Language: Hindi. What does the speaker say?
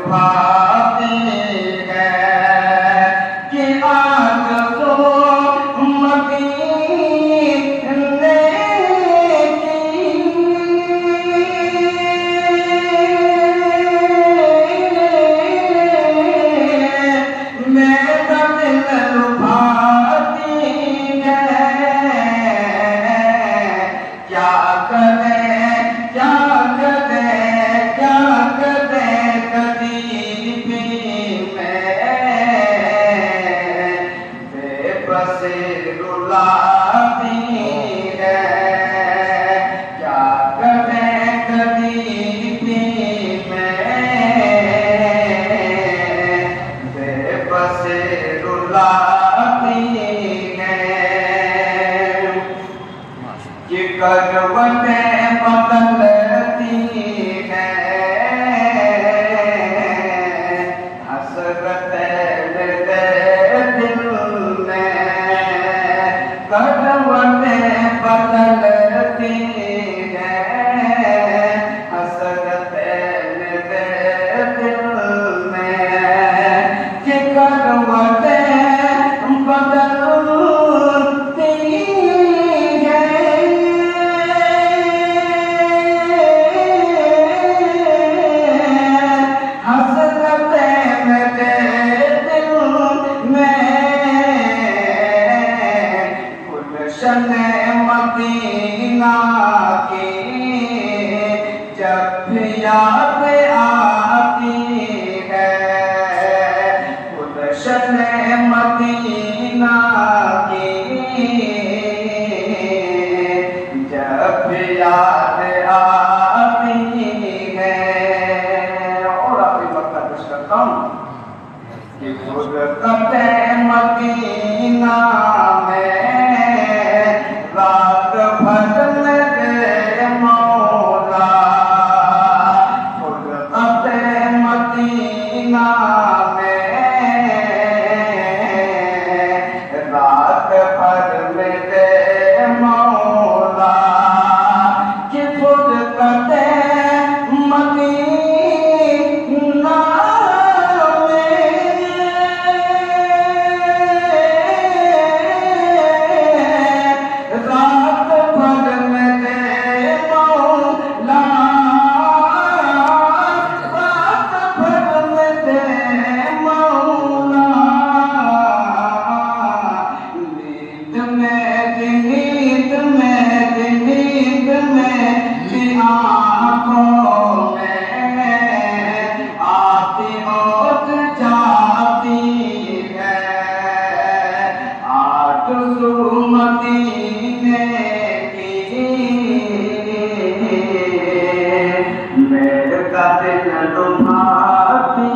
लुभाती है कि आज तो मदीने की मेरा दिल लुभाती है। क्या करे क्या करे क्या करे गरीबी में बेबसी रुलाती है। क्या करे गरीबी में बेबसी रुलाती है। कि करवटें बदलती है हसरतें मेरे दिल में। करवटें बदलती है हसरतें मेरे दिल में। कि करवटें बदलती मदीना की जब भी याद आती है। गुलशन मदीना की जब भी याद आती है। और अपनी मक्का पेश करता हूँ कि खुद कते मदीना में रात भर मेरे मौला। खुद कते मदीना में रात भर मेरे मौला। कि खुद कते मदीना मेरे का दिल लुभाती